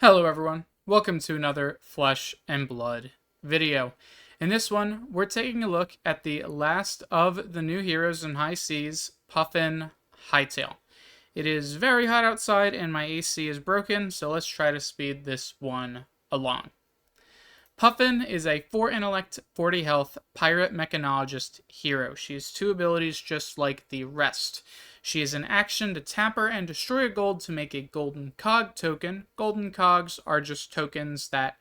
Hello everyone, welcome to another Flesh and Blood video. In this one, we're taking a look at the last of the new heroes in High Seas, Puffin Hightail. It is very hot outside and my AC is broken, so let's try to speed this one along. Puffin is a 4 intellect, 40 health pirate mechanologist hero. She has 2 abilities just like the rest. She is an action to tap her and destroy a gold to make a golden cog token. Golden cogs are just tokens that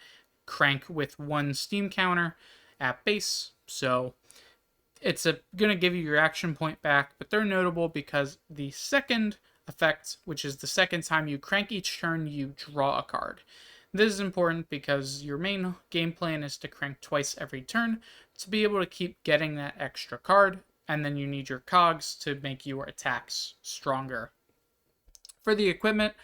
crank with 1 steam counter at base, so it's going to give you your action point back, but they're notable because the second effect, which is the second time you crank each turn, you draw a card. This is important because your main game plan is to crank twice every turn to be able to keep getting that extra card, and then you need your cogs to make your attacks stronger. For the equipment,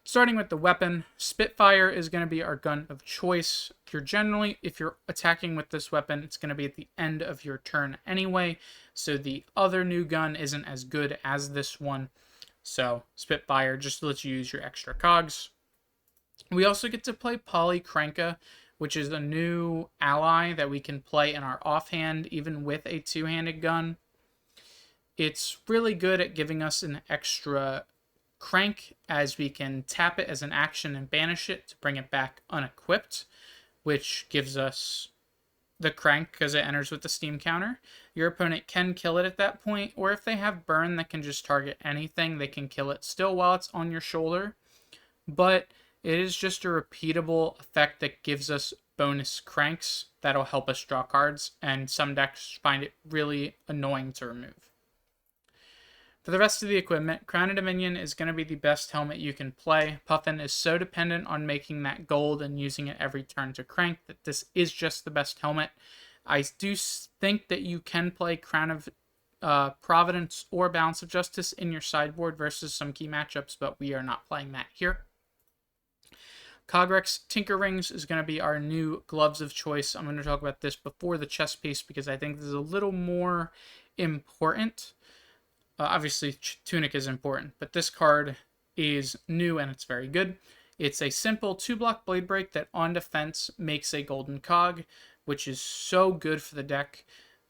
starting with the weapon, Spitfire is going to be our gun of choice. If you're attacking with this weapon, it's going to be at the end of your turn anyway, so the other new gun isn't as good as this one. So Spitfire just lets you use your extra cogs. We also get to play Polycranka, which is a new ally that we can play in our offhand, even with a two-handed gun. It's really good at giving us an extra crank, as we can tap it as an action and banish it to bring it back unequipped, which gives us the crank because it enters with the steam counter. Your opponent can kill it at that point, or if they have burn that can just target anything, they can kill it still while it's on your shoulder. But it is just a repeatable effect that gives us bonus cranks that'll help us draw cards, and some decks find it really annoying to remove. For the rest of the equipment, Crown of Dominion is going to be the best helmet you can play. Puffin is so dependent on making that gold and using it every turn to crank that this is just the best helmet. I do think that you can play Crown of Providence or Balance of Justice in your sideboard versus some key matchups, but we are not playing that here. Cogrex Tinker Rings is going to be our new gloves of choice. I'm going to talk about this before the chest piece because I think this is a little more important. Obviously, Tunic is important, but this card is new and it's very good. It's a simple 2-block blade break that on defense makes a golden cog, which is so good for the deck.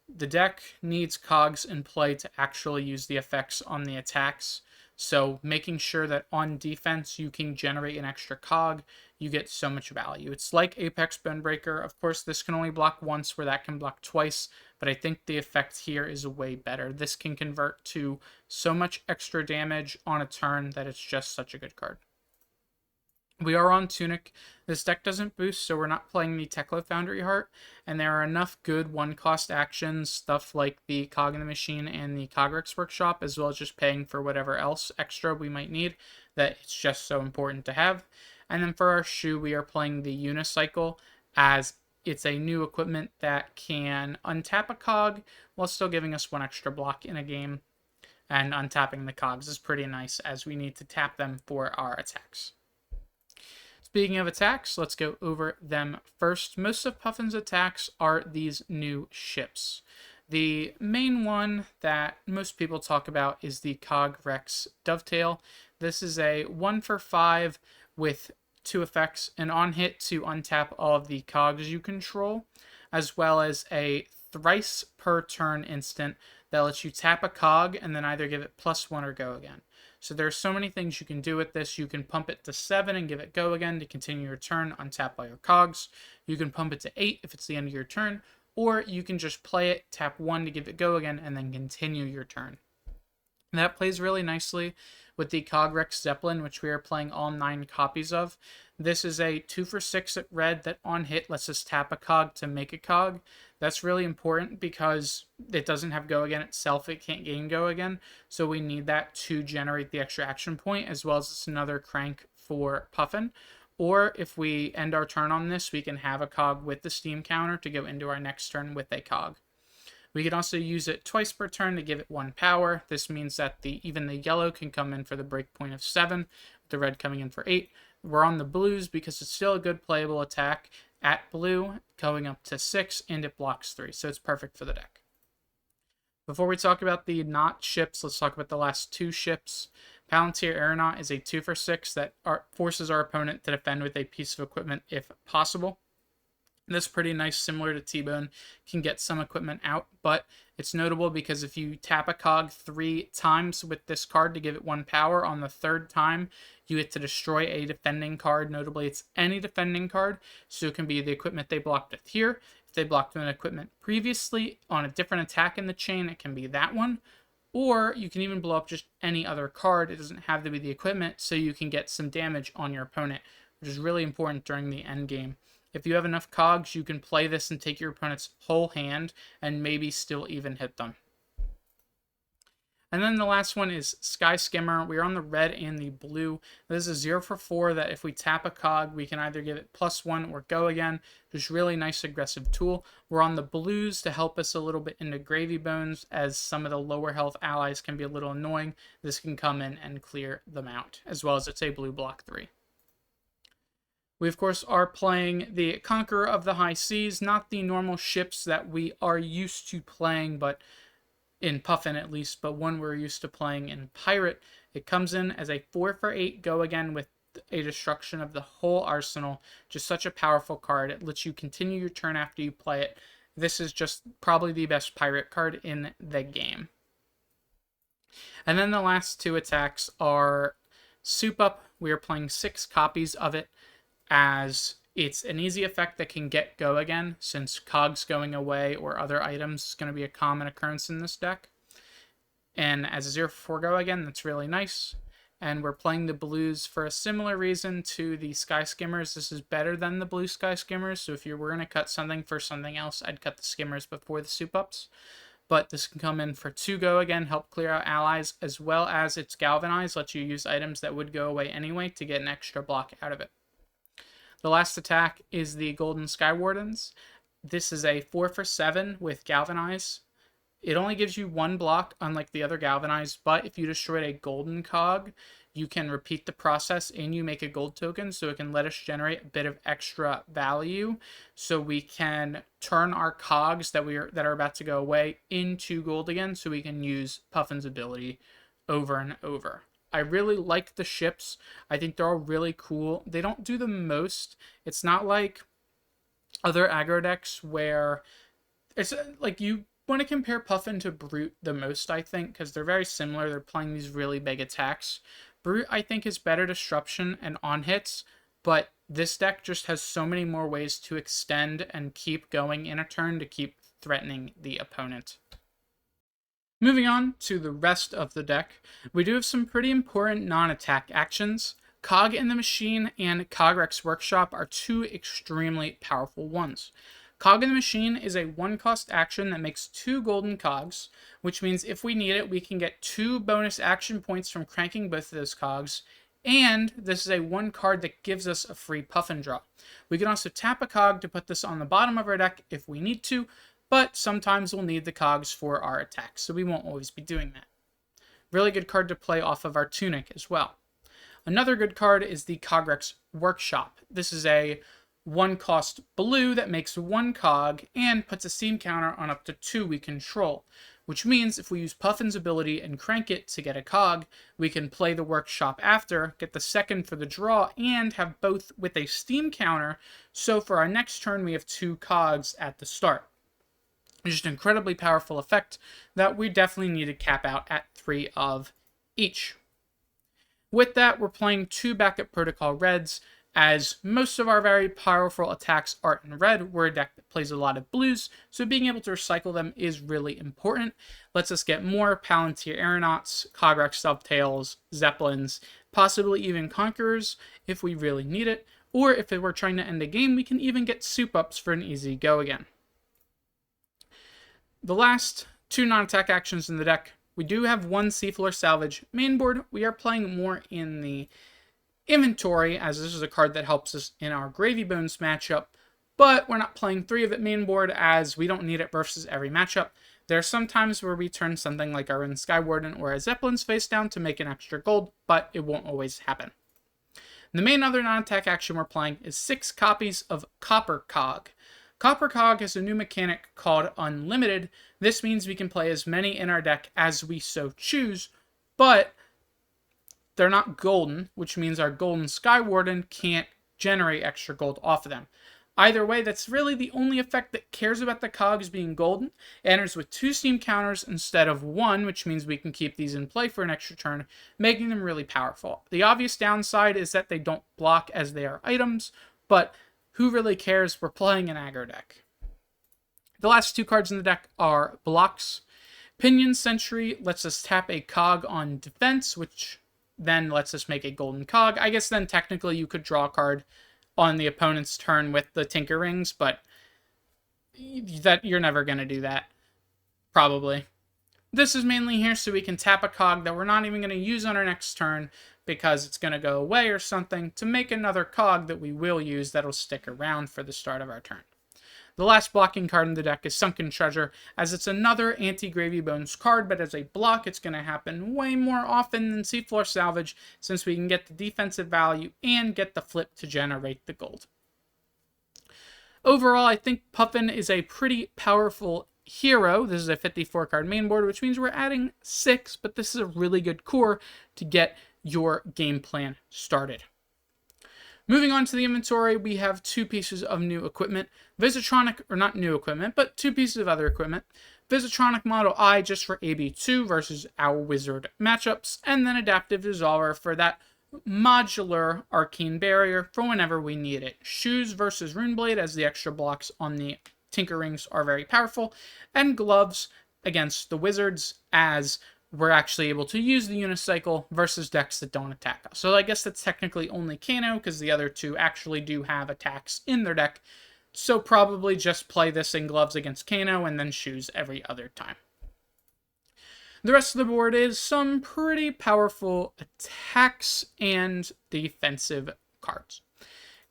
The deck needs cogs in play to actually use the effects on the attacks. So making sure that on defense you can generate an extra cog, you get so much value. It's like Apex Bonebreaker. Of course, this can only block once where that can block twice, but I think the effect here is way better. This can convert to so much extra damage on a turn that it's just such a good card. We are on Tunic. This deck doesn't boost, so we're not playing the Tekla Foundry Heart, and there are enough good one-cost actions, stuff like the Cog in the Machine and the Cogrex Workshop, as well as just paying for whatever else extra we might need, that it's just so important to have. And then for our shoe, we are playing the Unicycle, as it's a new equipment that can untap a cog while still giving us 1 extra block in a game, and untapping the cogs is pretty nice as we need to tap them for our attacks. Speaking of attacks, let's go over them first. Most of Puffin's attacks are these new ships. The main one that most people talk about is the Cogrex Dovetail. This is a 1-for-5 with 2 effects, an on hit to untap all of the cogs you control, as well as a thrice per turn instant that lets you tap a cog and then either give it +1 or go again. So there's so many things you can do with this. You can pump it to 7 and give it go again to continue your turn, untap all your cogs. You can pump it to 8 if it's the end of your turn, or you can just play it, tap 1 to give it go again, and then continue your turn. And that plays really nicely with the Cogrex Zeppelin, which we are playing all 9 copies of. This is a 2-for-6 at red that on hit lets us tap a cog to make a cog. That's really important because it doesn't have go again itself. It can't gain go again. So we need that to generate the extra action point, as well as it's another crank for Puffin. Or if we end our turn on this, we can have a cog with the steam counter to go into our next turn with a cog. We can also use it twice per turn to give it 1 power. This means that even the yellow can come in for the breakpoint of 7, with the red coming in for 8. We're on the blues because it's still a good playable attack at blue, going up to 6, and it blocks 3, so it's perfect for the deck. Before we talk about the not ships, let's talk about the last 2 ships. Palantir Aeronaut is a 2 for 6 that forces our opponent to defend with a piece of equipment if possible. This is pretty nice, similar to T-Bone, can get some equipment out, but it's notable because if you tap a cog 3 times with this card to give it 1 power, on the 3rd time you get to destroy a defending card. Notably, it's any defending card, so it can be the equipment they blocked with here. If they blocked with an equipment previously on a different attack in the chain, it can be that one. Or you can even blow up just any other card. It doesn't have to be the equipment, so you can get some damage on your opponent, which is really important during the end game. If you have enough cogs, you can play this and take your opponent's whole hand and maybe still even hit them. And then the last one is Sky Skimmer. We're on the red and the blue. This is a 0 for 4 that if we tap a cog, we can either give it +1 or go again. Just really nice aggressive tool. We're on the blues to help us a little bit into Gravy Bones, as some of the lower health allies can be a little annoying. This can come in and clear them out, as well as it's a blue block 3. We, of course, are playing the Conqueror of the High Seas, not the normal ships that we are used to playing, but in Puffin at least, but one we're used to playing in Pirate. It comes in as a 4 for 8 go again with a destruction of the whole arsenal. Just such a powerful card. It lets you continue your turn after you play it. This is just probably the best Pirate card in the game. And then the last 2 attacks are Soup Up. We are playing 6 copies of it, as it's an easy effect that can get go again, since cogs going away or other items is going to be a common occurrence in this deck. And as a 0 for 4 go again, that's really nice. And we're playing the blues for a similar reason to the Sky Skimmers. This is better than the blue Sky Skimmers, so if you were going to cut something for something else, I'd cut the Skimmers before the Soup Ups. But this can come in for 2 go again, help clear out allies, as well as its Galvanize, lets you use items that would go away anyway to get an extra block out of it. The last attack is the Golden Sky Wardens. This is a 4 for 7 with Galvanize. It only gives you 1 block, unlike the other Galvanize, but if you destroyed a golden cog, you can repeat the process and you make a gold token, so it can let us generate a bit of extra value, so we can turn our cogs that are about to go away into gold again, so we can use Puffin's ability over and over. I really like the ships. I think they're all really cool. They don't do the most. It's not like other aggro decks where it's like you want to compare Puffin to Brute the most, I think, because they're very similar. They're playing these really big attacks. Brute, I think, is better disruption and on hits, but this deck just has so many more ways to extend and keep going in a turn to keep threatening the opponent. Moving on to the rest of the deck, we do have some pretty important non-attack actions. Cog in the Machine and Cogrex Workshop are 2 extremely powerful ones. Cog in the Machine is a 1-cost action that makes 2 golden cogs, which means if we need it, we can get 2 bonus action points from cranking both of those cogs, and this is a 1 card that gives us a free Puffin draw. We can also tap a cog to put this on the bottom of our deck if we need to, but sometimes we'll need the cogs for our attacks, so we won't always be doing that. Really good card to play off of our Tunic as well. Another good card is the Cogrex Workshop. This is a 1-cost blue that makes 1 cog and puts a steam counter on up to 2 we control, which means if we use Puffin's ability and crank it to get a cog, we can play the Workshop after, get the second for the draw, and have both with a steam counter, so for our next turn we have 2 cogs at the start. Just an incredibly powerful effect that we definitely need to cap out at 3 of each. With that, we're playing 2 backup protocol reds, as most of our very powerful attacks are in red. We're a deck that plays a lot of blues, so being able to recycle them is really important. Lets us get more Palantir Aeronauts, Cogrex Dovetails, Zeppelins, possibly even Conquerors if we really need it, or if we're trying to end a game, we can even get Soup Ups for an easy go again. The last 2 non-attack actions in the deck, we do have 1 Seafloor Salvage. Main board, we are playing more in the inventory, as this is a card that helps us in our Gravy Bones matchup, but we're not playing 3 of it main board as we don't need it versus every matchup. There are some times where we turn something like our Sky Warden or a Zeppelin's face down to make an extra gold, but it won't always happen. The main other non-attack action we're playing is 6 copies of Copper Cog. Copper Cog has a new mechanic called Unlimited. This means we can play as many in our deck as we so choose, but they're not golden, which means our golden Skywarden can't generate extra gold off of them. Either way, that's really the only effect that cares about the cogs being golden. It enters with 2 steam counters instead of 1, which means we can keep these in play for an extra turn, making them really powerful. The obvious downside is that they don't block as they are items, but who really cares? We're playing an aggro deck. The last 2 cards in the deck are blocks. Pinion Sentry lets us tap a cog on defense, which then lets us make a golden cog. I guess then technically you could draw a card on the opponent's turn with the Tinker Rings, but that you're never going to do that, probably. This is mainly here so we can tap a cog that we're not even going to use on our next turn because it's going to go away or something to make another cog that we will use that'll stick around for the start of our turn. The last blocking card in the deck is Sunken Treasure, as it's another anti-Gravy Bones card, but as a block, it's going to happen way more often than Seafloor Salvage, since we can get the defensive value and get the flip to generate the gold. Overall, I think Puffin is a pretty powerful hero. This is a 54-card main board, which means we're adding 6, but this is a really good core to get your game plan started. Moving on to the inventory, we have 2 pieces of new equipment. Visitronic, or not new equipment, but 2 pieces of other equipment. Visitronic Model I just for AB2 versus our Wizard matchups, and then Adaptive Dissolver for that modular Arcane Barrier for whenever we need it. Shoes versus Runeblade, as the extra blocks on the Tinker Rings are very powerful, and Gloves against the Wizards, as we're actually able to use the unicycle versus decks that don't attack us. So I guess that's technically only Kano, because the other 2 actually do have attacks in their deck. So probably just play this in Gloves against Kano and then Shoes every other time. The rest of the board is some pretty powerful attacks and defensive cards.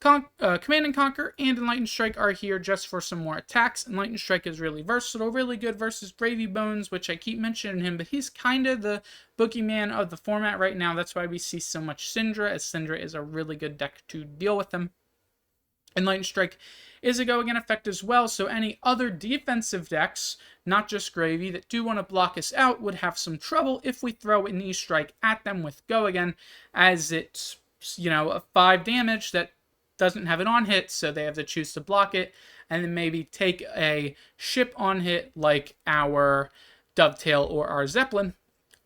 Command and Conquer and Enlightened Strike are here just for some more attacks. Enlightened Strike is really versatile, really good versus Gravy Bones, which I keep mentioning him, but he's kind of the boogeyman of the format right now. That's why we see so much Syndra, as Syndra is a really good deck to deal with him. Enlightened Strike is a go-again effect as well, so any other defensive decks, not just Gravy, that do want to block us out would have some trouble if we throw an E-Strike at them with go-again, as it's, a 5 damage that doesn't have it on hit, so they have to choose to block it, and then maybe take a ship on hit like our Dovetail or our Zeppelin,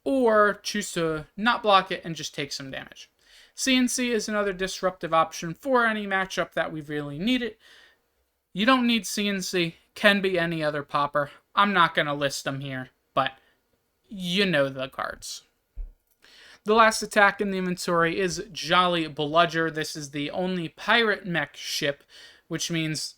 or choose to not block it and just take some damage. CNC is another disruptive option for any matchup that we really need it. You don't need CNC, can be any other popper. I'm not going to list them here, but you know the cards. The last attack in the inventory is Jolly Bludger. This is the only pirate mech ship, which means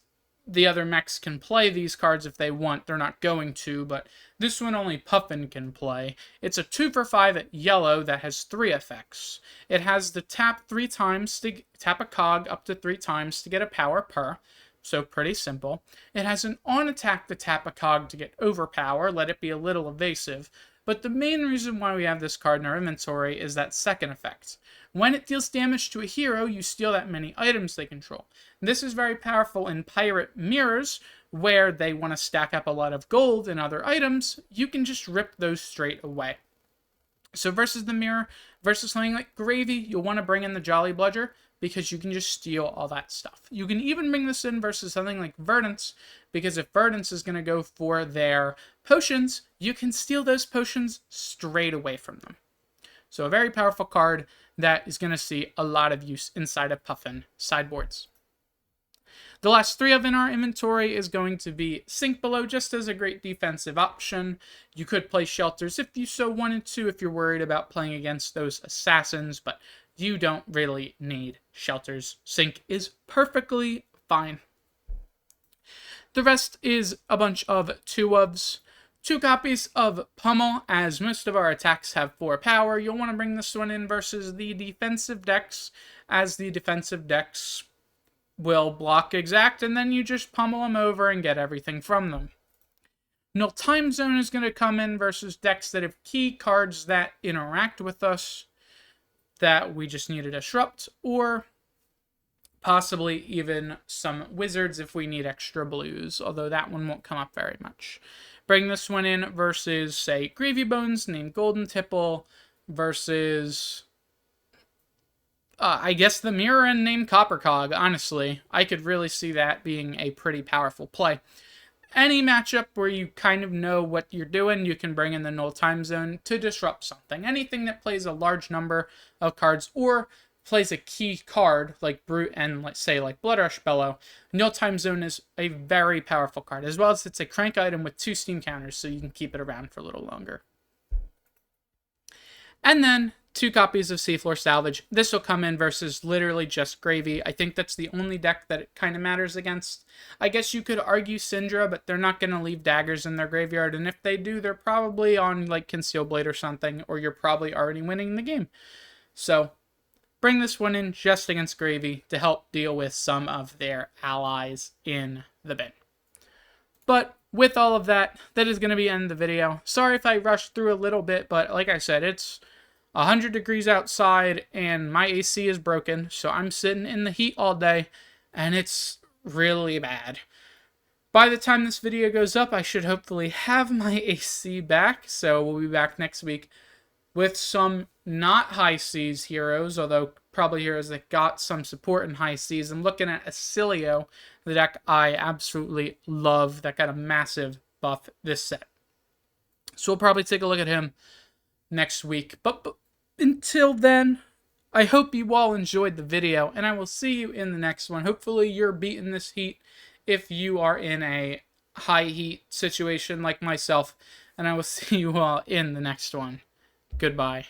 the other mechs can play these cards if they want. They're not going to, but this one only Puffin can play. It's a 2 for 5 at yellow that has 3 effects. It has the tap 3 times to tap a cog up to 3 times to get a power per. So pretty simple. It has an on attack to tap a cog to get overpower. Let it be a little evasive. But the main reason why we have this card in our inventory is that second effect. When it deals damage to a hero, you steal that many items they control. This is very powerful in Pirate Mirrors, where they want to stack up a lot of gold and other items. You can just rip those straight away. So versus the Mirror, versus something like Gravy, you'll want to bring in the Jolly Bludger, because you can just steal all that stuff. You can even bring this in versus something like Verdance, because if Verdance is going to go for their potions, you can steal those potions straight away from them. So a very powerful card that is going to see a lot of use inside of Puffin sideboards. The last 3 in our inventory is going to be Sink Below, just as a great defensive option. You could play Shelters if you so wanted to, if you're worried about playing against those assassins, but you don't really need Shelters. Sink is perfectly fine. The rest is a bunch of 2-ofs. 2 copies of Pummel, as most of our attacks have 4 power. You'll want to bring this one in versus the defensive decks, as the defensive decks will block exact, and then you just pummel them over and get everything from them. Null Time Zone is going to come in versus decks that have key cards that interact with us that we just need to disrupt, or possibly even some Wizards if we need extra blues, although that one won't come up very much. Bring this one in versus, say, Gravy Bones named Golden Tipple versus I guess the mirror and name Coppercog, honestly. I could really see that being a pretty powerful play. Any matchup where you kind of know what you're doing, you can bring in the null time zone to disrupt something. Anything that plays a large number of cards or plays a key card like Brute and let's say like Bloodrush Bellow, null time zone is a very powerful card, as well as it's a crank item with 2 steam counters, so you can keep it around for a little longer. And then 2 copies of Seafloor Salvage. This will come in versus literally just Gravy. I think that's the only deck that it kind of matters against. I guess you could argue Syndra, but they're not going to leave daggers in their graveyard. And if they do, they're probably on like Conceal Blade or something, or you're probably already winning the game. So bring this one in just against Gravy to help deal with some of their allies in the bin. But with all of that, that is going to be the end of the video. Sorry if I rushed through a little bit, but like I said, it's 100 degrees outside and my AC is broken, so I'm sitting in the heat all day and it's really bad. By the time this video goes up, I should hopefully have my AC back, so we'll be back next week with some not high seas heroes, although probably heroes that got some support in high seas. I'm looking at Acilio, the deck I absolutely love, that got a massive buff this set. So we'll probably take a look at him next week. But until then, I hope you all enjoyed the video, and I will see you in the next one. Hopefully you're beating this heat if you are in a high heat situation like myself, and I will see you all in the next one. Goodbye.